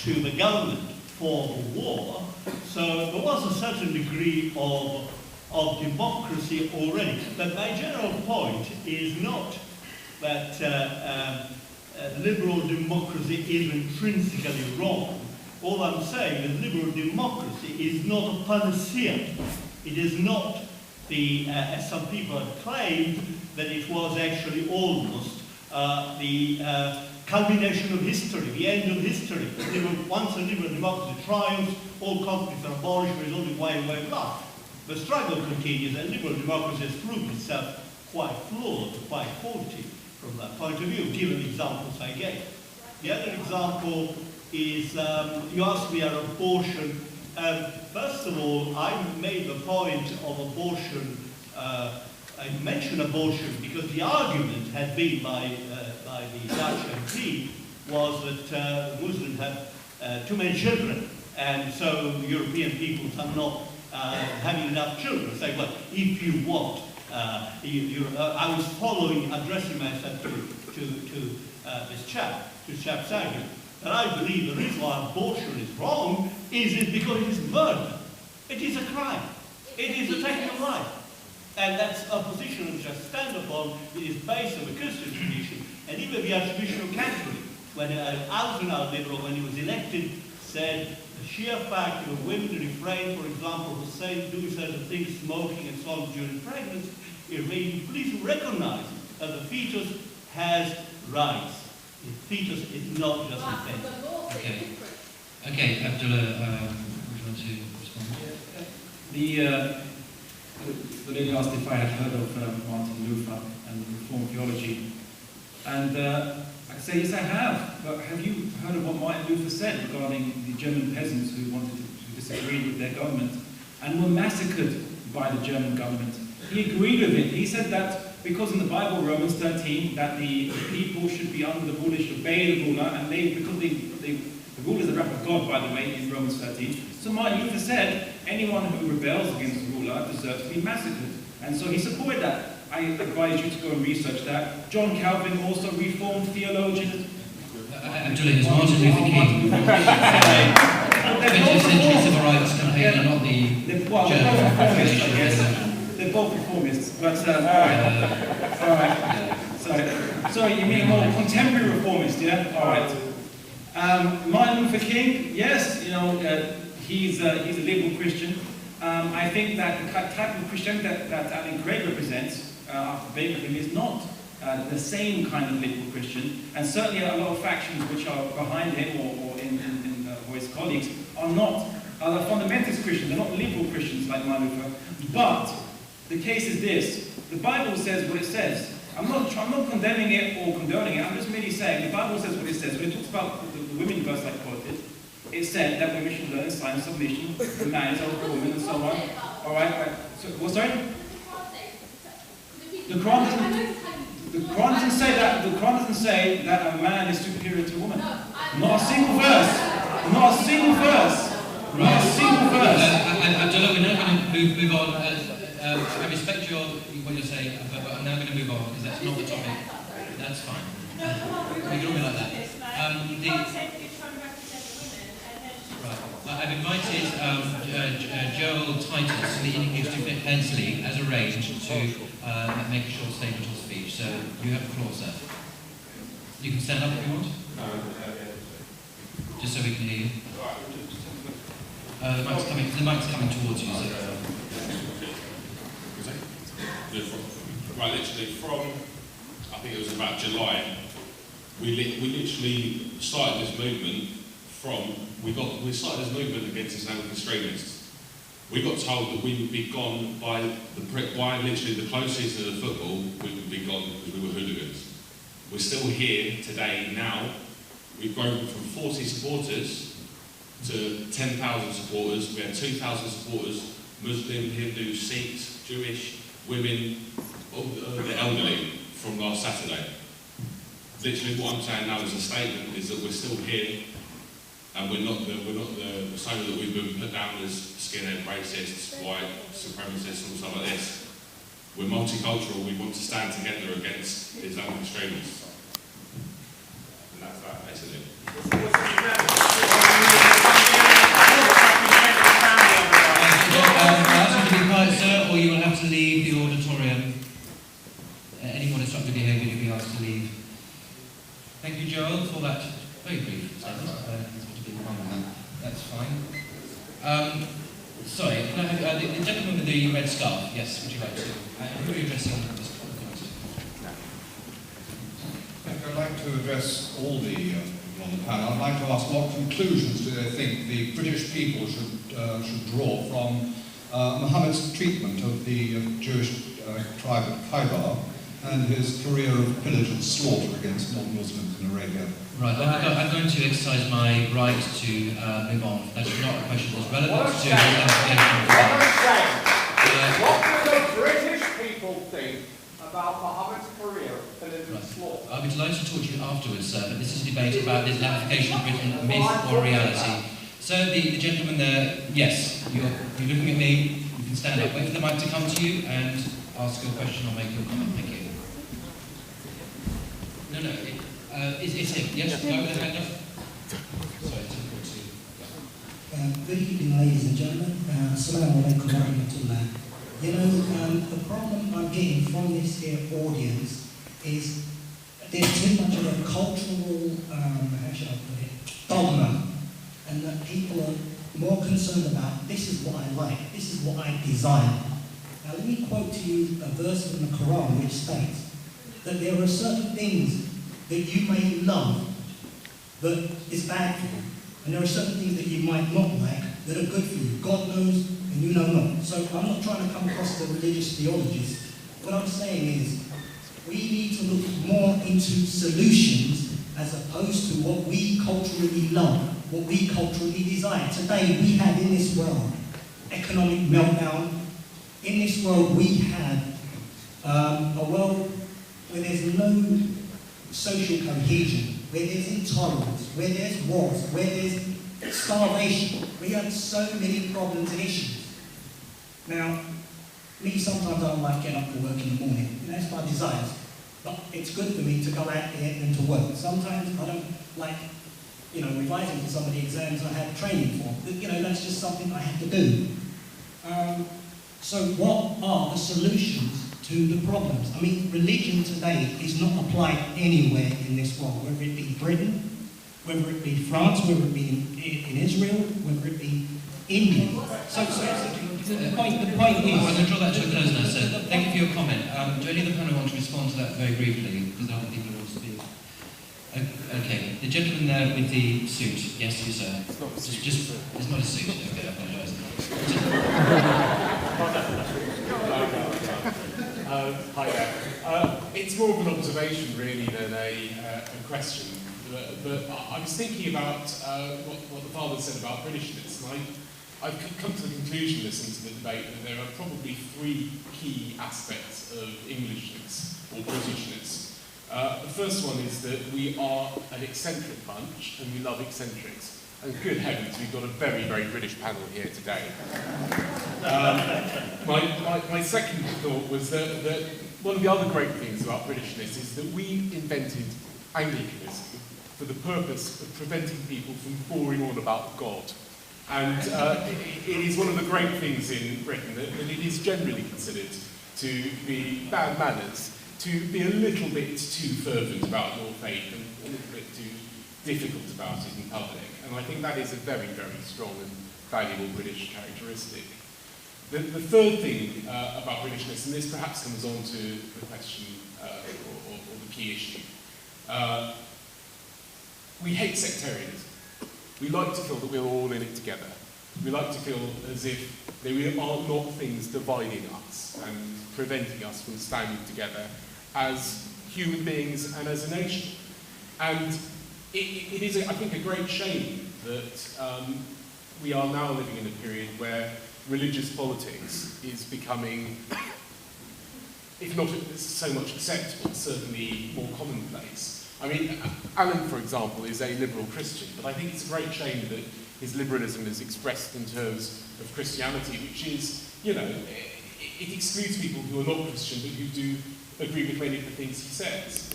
to the government for the war, so there was a certain degree of democracy already. But my general point is not that liberal democracy is intrinsically wrong. All I'm saying is liberal democracy is not a panacea. It is not the, as some people have claimed, that it was actually almost the culmination of history, the end of history. Once a liberal democracy triumphs, all conflicts are abolished, there is only one way of life. The struggle continues, and liberal democracy has proven itself quite flawed, quite faulty from that point of view, given the examples I gave. The other example is, you asked me about abortion. First of all, I made the point of abortion, I mentioned abortion because the argument had been by the Dutch MP was that Muslims have too many children, and so European peoples are not having enough children. Say, well, if you want, I was addressing myself to this chap's argument, that I believe the reason why abortion is wrong is because it is murder. It is a crime. It is a taking of life. And that's a position which I stand upon. It is based on the Christian tradition. And even the Archbishop of Canterbury, when Algernon Liberal, when he was elected, said the sheer fact of women refrain, for example, from saying, doing certain things, smoking and so on during pregnancy, please recognize that the fetus has rights. The fetus is not just a thing. Okay, Abdullah, would you want to respond? The lady asked if I had heard of Martin Luther and Reformed theology. And I say, yes, I have. But have you heard of what Martin Luther said regarding the German peasants who wanted to disagree with their government and were massacred by the German government? He agreed with it. He said that because in the Bible, Romans 13, that the people should be under the ruler, should obey the ruler, and because the rule is the wrath of God, by the way, in Romans 13. So Martin Luther said, anyone who rebels against the ruler deserves to be massacred. And so he supported that. I advise you to go and research that. John Calvin, also Reformed theologian. Abdullah, is Martin Luther King 20th century civil rights campaign and not the they're both reformists, but all right. So you mean more contemporary reformist, yeah? All right. Martin Luther King, yes, you know, he's a liberal Christian. I think that the type of Christianity that Alan Craig represents, after being with him, is not the same kind of liberal Christian, and certainly a lot of factions which are behind him or his colleagues are not fundamentalist Christians. They're not liberal Christians like Martin Luther. But the case is this: the Bible says what it says. I'm not condemning it or condoning it. I'm just merely saying the Bible says what it says. When it talks about the women verse I quoted, it said that women should learn signs of submission, the man is over women, and so on. All right. So, what? Sorry. The Quran doesn't say that. The Quran doesn't say that a man is superior to a woman. Not a single verse. Not a single verse. Not a single verse. Abdullah, we're now going to move on. I respect what you're saying, but I'm now going to move on because that's not the topic. That's fine. We can all be like that. I've invited Joel Titus, the English Defence League, as arranged, to make a short statement or speech. So you have the floor, sir. You can stand up if you want. Just so we can hear you. The mic's coming towards you, sir. Right, literally from, I think it was about July, we literally started this movement we started this movement against Islamic extremists. We got told that we would be gone by literally the close season of the football, we would be gone because we were hooligans. We're still here today now. We've grown from 40 supporters to 10,000 supporters. We had 2,000 supporters, Muslim, Hindu, Sikhs, Jewish, women, all the elderly from last Saturday. Literally what I'm saying now as a statement is that we're still here. And we're not the same that we've been put down as skinhead, racists, white, supremacists, and stuff like this. We're multicultural. We want to stand together against Islamic extremists. And that's that, basically. Very brief statement. That's fine. Sorry, can I have the gentleman with the red scarf? Yes, would you like to? Who are you addressing this comment? I'd like to address all the people on the panel. I'd like to ask what conclusions do they think the British people should draw from Muhammad's treatment of the Jewish tribe of Khaybar and his career of pillage and slaughter against non-Muslims in Arabia. Right, I'm going to exercise my right to move on. That's not a question that's relevant to the What do the British people think about Muhammad's career of pillage and slaughter? I'll be delighted to talk to you afterwards, sir, but this is a debate about the Islamification of Britain, myth or reality. So the gentleman there, yes, you're looking at me, you can stand up, wait for the mic to come to you and ask your question or make your comment. Thank you. No, it's him. Yes, go with the hand up. Sorry, it's difficult to... Good evening, ladies and gentlemen. Assalamu alaikum wa rahmatullah. You know, the problem I'm getting from this here audience is there's too much of a cultural, how should I put it, dogma, and that people are more concerned about this is what I like, this is what I desire. Now let me quote to you a verse from the Quran which states that there are certain things that you may love that is bad for you, and there are certain things that you might not like that are good for you. God knows and you know not. So I'm not trying to come across the religious theologies. What I'm saying is we need to look more into solutions as opposed to what we culturally love, what we culturally desire. Today we have in this world economic meltdown. In this world we have a world where there's no social cohesion, where there's intolerance, where there's wars, where there's starvation. We have so many problems and issues. Now, me sometimes I don't like getting up for work in the morning. You know, it's my desires. But it's good for me to go out there and to work. Sometimes I don't like, you know, revising for some of the exams I have training for. But, you know, that's just something I have to do. So what are the solutions to the problems? I mean, religion today is not applied anywhere in this world, whether it be Britain, whether it be France, whether it be in Israel, whether it be India. So the point is... I'm going to draw that to a close now, sir. Thank you for your comment. Do any of the panel want to respond to that very briefly? Because I don't think you want to speak. Okay, the gentleman there with the suit. Yes, you, sir. It's not a suit. It's not a suit. Okay, I apologise. Hi there. It's more of an observation, really, than a question. But I was thinking about what the father said about Britishness, and I've come to the conclusion, listening to the debate, that there are probably three key aspects of Englishness or Britishness. The first one is that we are an eccentric bunch, and we love eccentrics. And good heavens, we've got a very, very British panel here today. My second thought was that one of the other great things about Britishness is that we invented Anglicanism for the purpose of preventing people from boring on about God. And it is one of the great things in Britain that it is generally considered to be bad manners to be a little bit too fervent about your faith and a little bit too difficult about it in public. And I think that is a very, very strong and valuable British characteristic. The third thing about Britishness, and this perhaps comes on to the question or the key issue, we hate sectarianism. We like to feel that we're all in it together. We like to feel as if there are not things dividing us and preventing us from standing together as human beings and as a nation. And it is, I think, a great shame that we are now living in a period where religious politics is becoming, if not so much acceptable, certainly more commonplace. I mean, Alan, for example, is a liberal Christian, but I think it's a great shame that his liberalism is expressed in terms of Christianity, which is, you know, it excludes people who are not Christian but who do agree with many of the things he says.